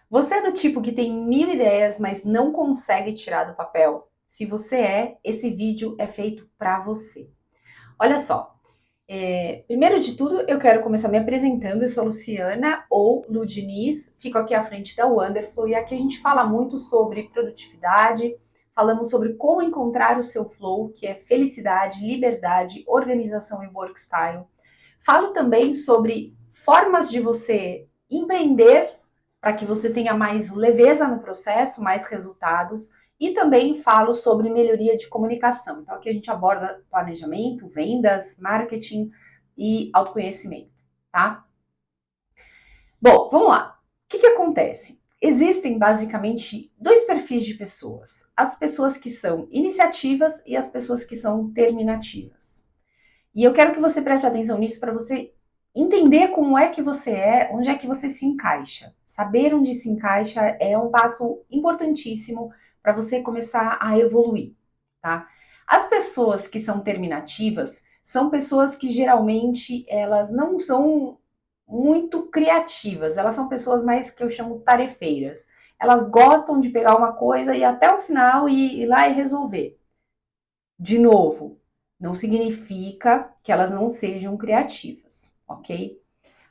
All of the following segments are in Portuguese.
Você é do tipo que tem mil ideias, mas não consegue tirar do papel? Se você é, esse vídeo é feito para você. Olha só, primeiro de tudo eu quero começar me apresentando. Eu sou a Luciana, ou Lu Diniz, fico aqui à frente da Wonderflow e aqui a gente fala muito sobre produtividade, falamos sobre como encontrar o seu flow, que é felicidade, liberdade, organização e work style. Falo também sobre formas de você empreender para que você tenha mais leveza no processo, mais resultados. E também falo sobre melhoria de comunicação. Então, aqui a gente aborda planejamento, vendas, marketing e autoconhecimento, tá? Bom, vamos lá. O que acontece? Existem basicamente dois perfis de pessoas: as pessoas que são iniciativas e as pessoas que são terminativas. E eu quero que você preste atenção nisso para você entender como é que você é, onde é que você se encaixa. Saber onde se encaixa é um passo importantíssimo para você começar a evoluir, tá? As pessoas que são terminativas são pessoas que geralmente elas não são muito criativas, elas são pessoas mais que eu chamo tarefeiras. Elas gostam de pegar uma coisa e até o final ir lá e resolver. De novo, não significa que elas não sejam criativas, ok?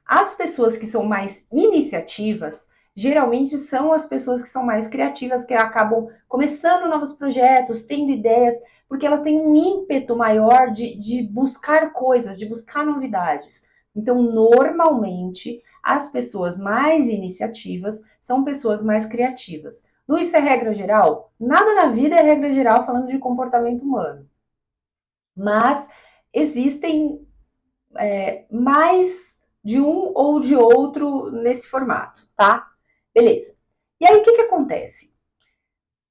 As pessoas que são mais iniciativas, geralmente são as pessoas que são mais criativas, que acabam começando novos projetos, tendo ideias, porque elas têm um ímpeto maior de buscar coisas, de buscar novidades. Então, normalmente, as pessoas mais iniciativas são pessoas mais criativas. Lu, isso é regra geral? Nada na vida é regra geral falando de comportamento humano. Mas existem mais de um ou de outro nesse formato, tá? Beleza. E aí o que acontece?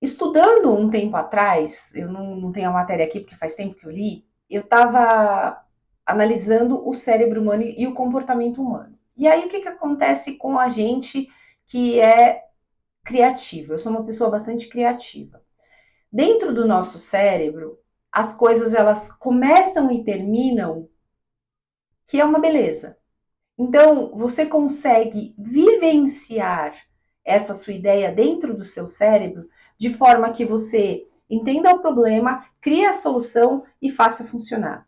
Estudando um tempo atrás, eu não tenho a matéria aqui porque faz tempo que eu li, eu estava analisando o cérebro humano e o comportamento humano. E aí o que acontece com a gente que é criativo? Eu sou uma pessoa bastante criativa. Dentro do nosso cérebro, as coisas elas começam e terminam, que é uma beleza. Então, você consegue vivenciar essa sua ideia dentro do seu cérebro de forma que você entenda o problema, crie a solução e faça funcionar.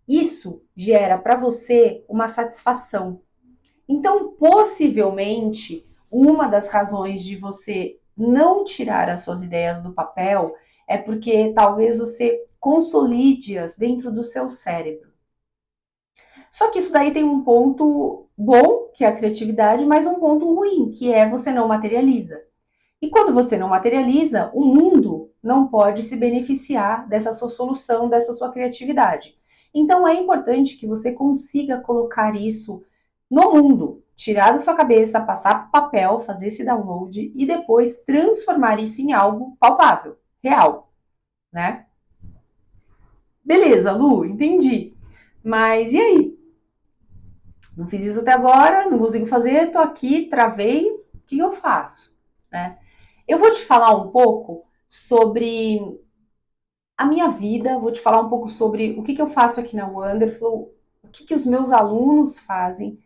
Isso gera para você uma satisfação. Então, possivelmente, uma das razões de você não tirar as suas ideias do papel é porque talvez você consolide-as dentro do seu cérebro. Só que isso daí tem um ponto bom, que é a criatividade, mas um ponto ruim, que é você não materializa. E quando você não materializa, o mundo não pode se beneficiar dessa sua solução, dessa sua criatividade. Então é importante que você consiga colocar isso no mundo, tirar da sua cabeça, passar para o papel, fazer esse download e depois transformar isso em algo palpável, real, né? Beleza, Lu, entendi. Mas e aí? Não fiz isso até agora, não consigo fazer, tô aqui, travei, o que eu faço? Né? Eu vou te falar um pouco sobre a minha vida, vou te falar um pouco sobre o que eu faço aqui na Wonderflow, o que os meus alunos fazem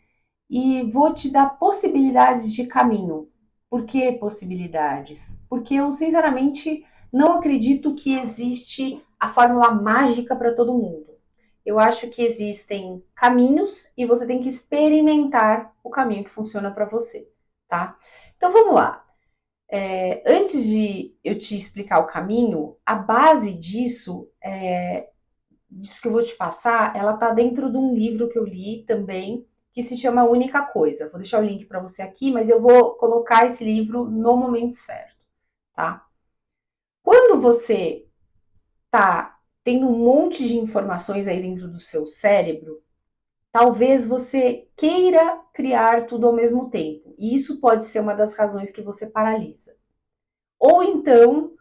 e vou te dar possibilidades de caminho. Por que possibilidades? Porque eu, sinceramente, não acredito que existe a fórmula mágica para todo mundo. Eu acho que existem caminhos e você tem que experimentar o caminho que funciona para você, tá? Então vamos lá. Antes de eu te explicar o caminho, a base disso que eu vou te passar, ela tá dentro de um livro que eu li também, que se chama Única Coisa. Vou deixar o link para você aqui, mas eu vou colocar esse livro no momento certo, tá? Quando você tá tendo um monte de informações aí dentro do seu cérebro, talvez você queira criar tudo ao mesmo tempo. E isso pode ser uma das razões que você paralisa. Ou então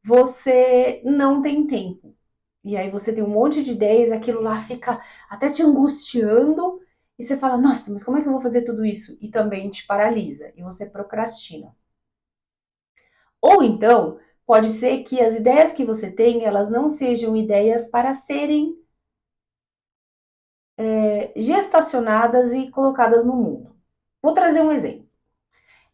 você não tem tempo. E aí você tem um monte de ideias, aquilo lá fica até te angustiando e você fala: "Nossa, mas como é que eu vou fazer tudo isso?" E também te paralisa e você procrastina. Ou então, pode ser que as ideias que você tem, elas não sejam ideias para serem gestacionadas e colocadas no mundo. Vou trazer um exemplo.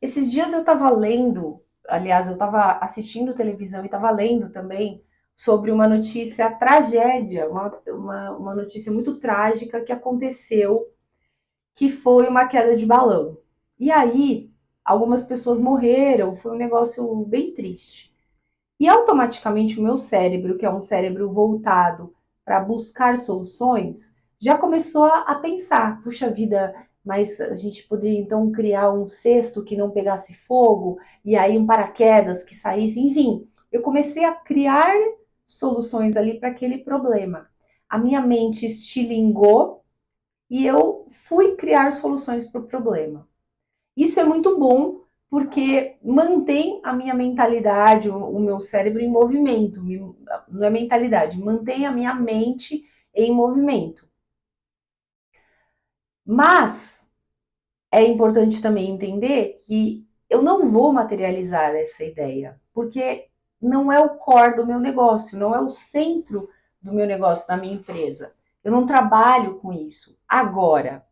Esses dias eu estava lendo, aliás, eu estava assistindo televisão e estava lendo também sobre uma notícia tragédia, uma notícia muito trágica que aconteceu, que foi uma queda de balão. E aí, algumas pessoas morreram, foi um negócio bem triste. E automaticamente o meu cérebro, que é um cérebro voltado para buscar soluções, já começou a pensar: puxa vida, mas a gente poderia então criar um cesto que não pegasse fogo, e aí um paraquedas que saísse, enfim. Eu comecei a criar soluções ali para aquele problema. A minha mente estilingou e eu fui criar soluções para o problema. Isso é muito bom porque mantém a minha mentalidade, o meu cérebro em movimento. Não é mentalidade, mantém a minha mente em movimento. Mas é importante também entender que eu não vou materializar essa ideia, porque não é o core do meu negócio, não é o centro do meu negócio, da minha empresa. Eu não trabalho com isso. Agora,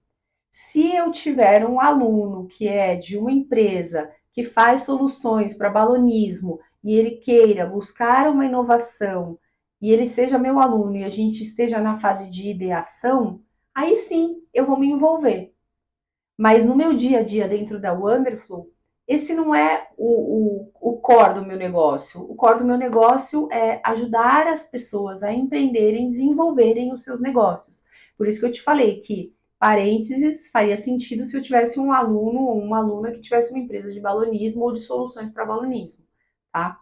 se eu tiver um aluno que é de uma empresa que faz soluções para balonismo e ele queira buscar uma inovação e ele seja meu aluno e a gente esteja na fase de ideação, aí sim eu vou me envolver. Mas no meu dia a dia dentro da Wonderful, esse não é o core do meu negócio. O core do meu negócio é ajudar as pessoas a empreenderem, desenvolverem os seus negócios. Por isso que eu te falei que, parênteses, faria sentido se eu tivesse um aluno ou uma aluna que tivesse uma empresa de balonismo ou de soluções para balonismo, tá?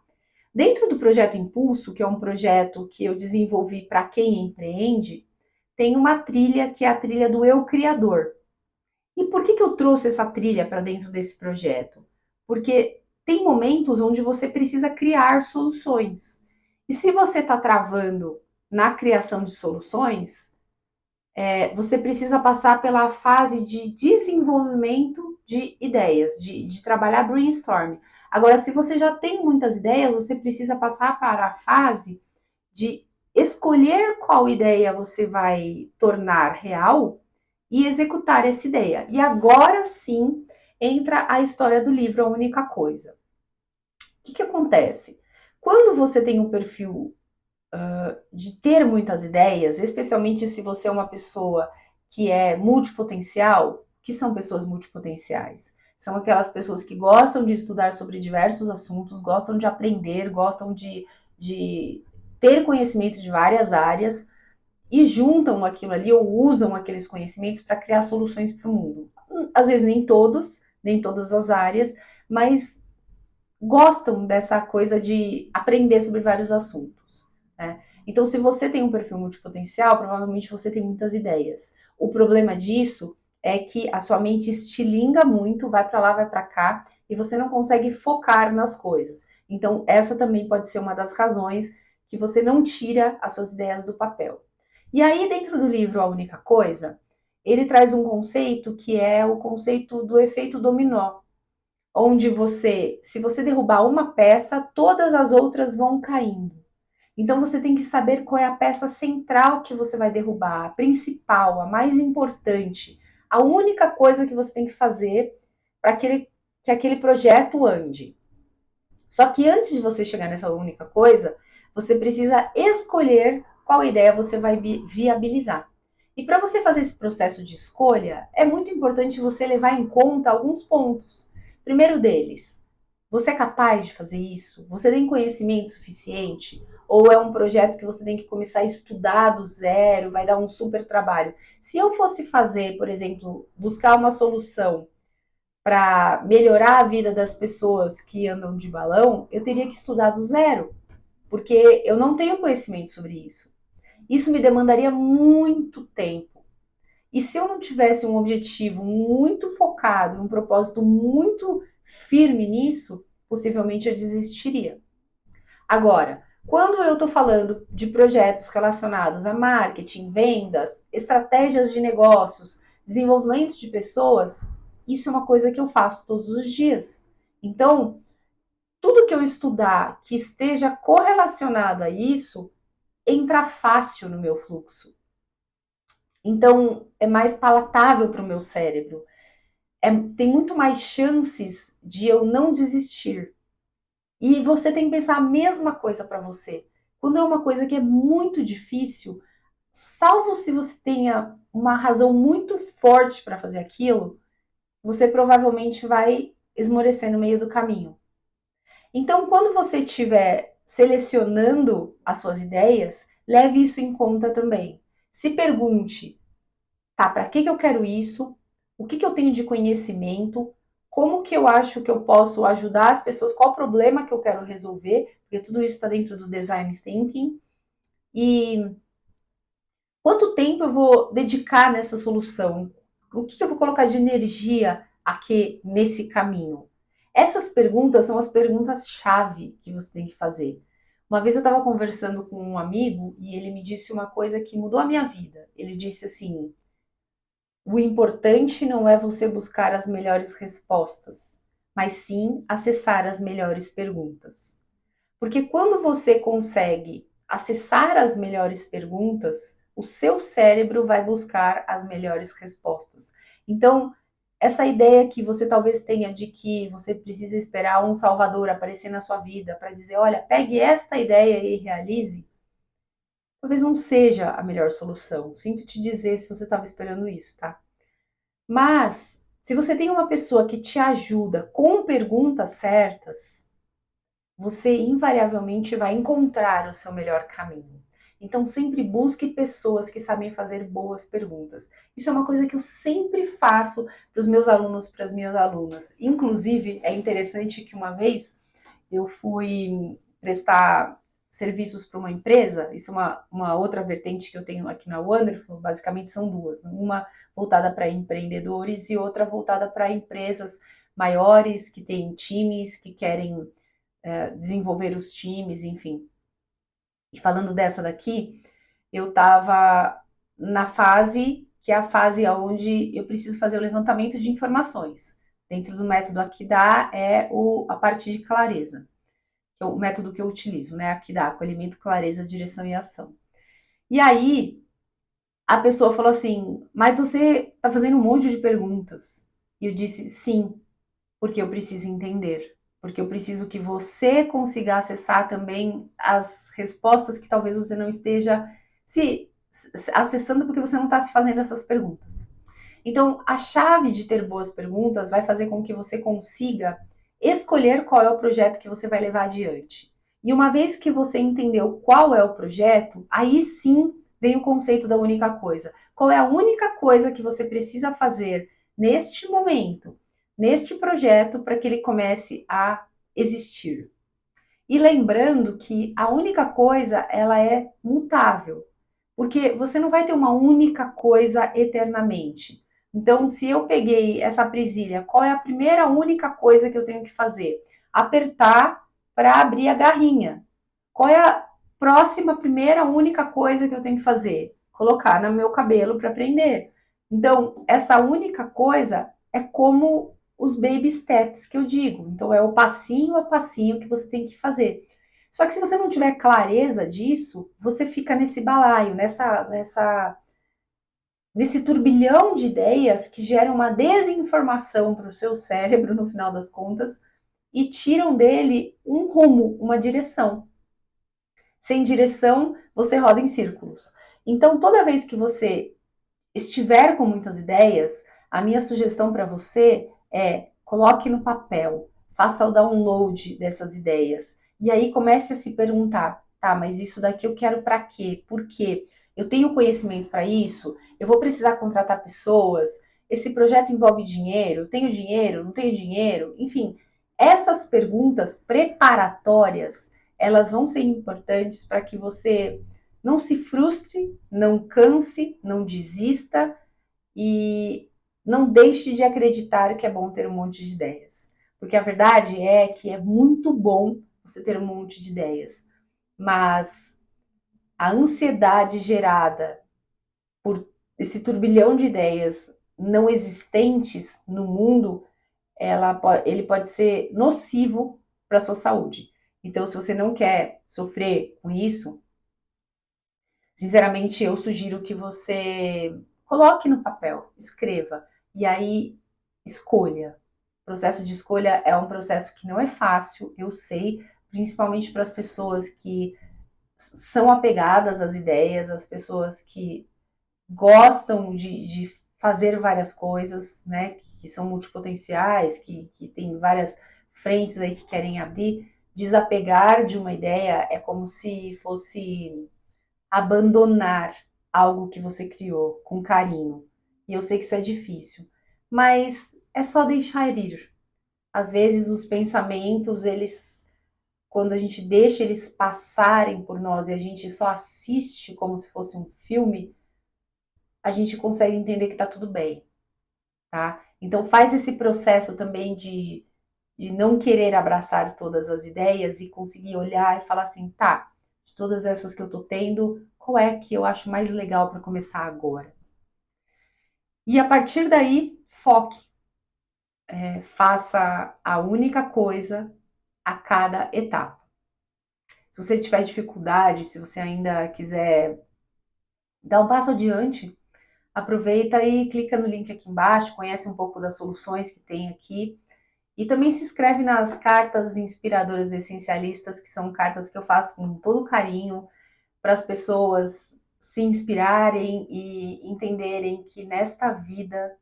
Dentro do projeto Impulso, que é um projeto que eu desenvolvi para quem empreende, tem uma trilha que é a trilha do Eu Criador. E por que eu trouxe essa trilha para dentro desse projeto? Porque tem momentos onde você precisa criar soluções. E se você está travando na criação de soluções, você precisa passar pela fase de desenvolvimento de ideias, de trabalhar brainstorm. Agora, se você já tem muitas ideias, você precisa passar para a fase de escolher qual ideia você vai tornar real e executar essa ideia. E agora sim entra a história do livro A Única Coisa. O que acontece? Quando você tem um perfil de ter muitas ideias, especialmente se você é uma pessoa que é multipotencial, que são pessoas multipotenciais? São aquelas pessoas que gostam de estudar sobre diversos assuntos, gostam de aprender, gostam de ter conhecimento de várias áreas, e juntam aquilo ali ou usam aqueles conhecimentos para criar soluções para o mundo. Às vezes nem todos, nem todas as áreas, mas gostam dessa coisa de aprender sobre vários assuntos, né? Então, se você tem um perfil multipotencial, provavelmente você tem muitas ideias. O problema disso é que a sua mente estilinga muito, vai para lá, vai para cá, e você não consegue focar nas coisas. Então, essa também pode ser uma das razões que você não tira as suas ideias do papel. E aí, dentro do livro A Única Coisa, ele traz um conceito que é o conceito do efeito dominó, onde você, se você derrubar uma peça, todas as outras vão caindo. Então você tem que saber qual é a peça central que você vai derrubar, a principal, a mais importante, a única coisa que você tem que fazer para que aquele projeto ande. Só que antes de você chegar nessa única coisa, você precisa escolher qual ideia você vai viabilizar. E para você fazer esse processo de escolha, é muito importante você levar em conta alguns pontos. Primeiro deles, você é capaz de fazer isso? Você tem conhecimento suficiente? Ou é um projeto que você tem que começar a estudar do zero, vai dar um super trabalho? Se eu fosse fazer, por exemplo, buscar uma solução para melhorar a vida das pessoas que andam de balão, eu teria que estudar do zero, porque eu não tenho conhecimento sobre isso. Isso me demandaria muito tempo. E se eu não tivesse um objetivo muito focado, um propósito muito firme nisso, possivelmente eu desistiria. Agora, quando eu estou falando de projetos relacionados a marketing, vendas, estratégias de negócios, desenvolvimento de pessoas, isso é uma coisa que eu faço todos os dias. Então, tudo que eu estudar que esteja correlacionado a isso, entra fácil no meu fluxo. Então, é mais palatável para o meu cérebro. tem muito mais chances de eu não desistir. E você tem que pensar a mesma coisa para você. Quando é uma coisa que é muito difícil, salvo se você tenha uma razão muito forte para fazer aquilo, você provavelmente vai esmorecer no meio do caminho. Então, quando você estiver selecionando as suas ideias, leve isso em conta também. Se pergunte, tá, para que eu quero isso? O que eu tenho de conhecimento? Como que eu acho que eu posso ajudar as pessoas? Qual o problema que eu quero resolver? Porque tudo isso está dentro do design thinking. E quanto tempo eu vou dedicar nessa solução? O que eu vou colocar de energia aqui nesse caminho? Essas perguntas são as perguntas-chave que você tem que fazer. Uma vez eu estava conversando com um amigo e ele me disse uma coisa que mudou a minha vida. Ele disse assim: o importante não é você buscar as melhores respostas, mas sim acessar as melhores perguntas. Porque quando você consegue acessar as melhores perguntas, o seu cérebro vai buscar as melhores respostas. Então, essa ideia que você talvez tenha de que você precisa esperar um salvador aparecer na sua vida para dizer, olha, pegue esta ideia e realize, talvez não seja a melhor solução. Sinto te dizer se você estava esperando isso, tá? Mas, se você tem uma pessoa que te ajuda com perguntas certas, você invariavelmente vai encontrar o seu melhor caminho. Então, sempre busque pessoas que sabem fazer boas perguntas. Isso é uma coisa que eu sempre faço para os meus alunos, para as minhas alunas. Inclusive, é interessante que uma vez eu fui prestar serviços para uma empresa, isso é uma outra vertente que eu tenho aqui na Wonderful, basicamente são duas, uma voltada para empreendedores e outra voltada para empresas maiores, que têm times, que querem desenvolver os times, enfim. E falando dessa daqui, eu estava na fase que é a fase onde eu preciso fazer o levantamento de informações. Dentro do método Akida é a parte de clareza, que é o método que eu utilizo, né? Akida, acolhimento, clareza, direção e ação. E aí, a pessoa falou assim, mas você está fazendo um monte de perguntas. E eu disse, sim, porque eu preciso entender. Porque eu preciso que você consiga acessar também as respostas que talvez você não esteja se acessando porque você não está se fazendo essas perguntas. Então, a chave de ter boas perguntas vai fazer com que você consiga escolher qual é o projeto que você vai levar adiante. E uma vez que você entendeu qual é o projeto, aí sim vem o conceito da única coisa. Qual é a única coisa que você precisa fazer neste momento, neste projeto, para que ele comece a existir? E lembrando que a única coisa, ela é mutável, porque você não vai ter uma única coisa eternamente. Então, se eu peguei essa presilha, qual é a primeira única coisa que eu tenho que fazer? Apertar para abrir a garrinha. Qual é a próxima primeira única coisa que eu tenho que fazer? Colocar no meu cabelo para prender. Então, essa única coisa é como os baby steps que eu digo. Então, é o passinho a passinho que você tem que fazer. Só que se você não tiver clareza disso, você fica nesse balaio, nesse turbilhão de ideias que geram uma desinformação para o seu cérebro, no final das contas, e tiram dele um rumo, uma direção. Sem direção, você roda em círculos. Então, toda vez que você estiver com muitas ideias, a minha sugestão para você é coloque no papel, faça o download dessas ideias e aí comece a se perguntar, tá, mas isso daqui eu quero para quê? Por quê? Eu tenho conhecimento para isso? Eu vou precisar contratar pessoas? Esse projeto envolve dinheiro? Tenho dinheiro? Não tenho dinheiro? Enfim, essas perguntas preparatórias, elas vão ser importantes para que você não se frustre, não canse, não desista e não deixe de acreditar que é bom ter um monte de ideias. Porque a verdade é que é muito bom você ter um monte de ideias, mas a ansiedade gerada por esse turbilhão de ideias não existentes no mundo, ele pode ser nocivo para a sua saúde. Então, se você não quer sofrer com isso, sinceramente, eu sugiro que você coloque no papel, escreva. E aí, escolha. O processo de escolha é um processo que não é fácil, eu sei, principalmente para as pessoas que são apegadas às ideias, as pessoas que gostam de fazer várias coisas, né? Que são multipotenciais, que tem várias frentes aí que querem abrir. Desapegar de uma ideia é como se fosse abandonar algo que você criou com carinho. E eu sei que isso é difícil, mas é só deixar ir. Às vezes os pensamentos, eles, quando a gente deixa eles passarem por nós e a gente só assiste como se fosse um filme, a gente consegue entender que tá tudo bem, tá? Então faz esse processo também de não querer abraçar todas as ideias e conseguir olhar e falar assim, tá, de todas essas que eu tô tendo, qual é que eu acho mais legal para começar agora? E a partir daí, foque, faça a única coisa a cada etapa. Se você tiver dificuldade, se você ainda quiser dar um passo adiante, aproveita e clica no link aqui embaixo, conhece um pouco das soluções que tem aqui. E também se inscreve nas cartas inspiradoras essencialistas, que são cartas que eu faço com todo carinho para as pessoas se inspirarem e entenderem que nesta vida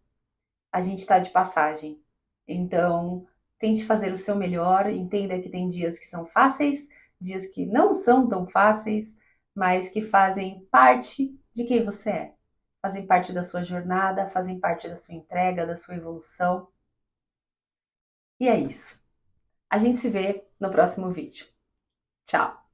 a gente está de passagem. Então, tente fazer o seu melhor, entenda que tem dias que são fáceis, dias que não são tão fáceis, mas que fazem parte de quem você é. Fazem parte da sua jornada, fazem parte da sua entrega, da sua evolução. E é isso. A gente se vê no próximo vídeo. Tchau!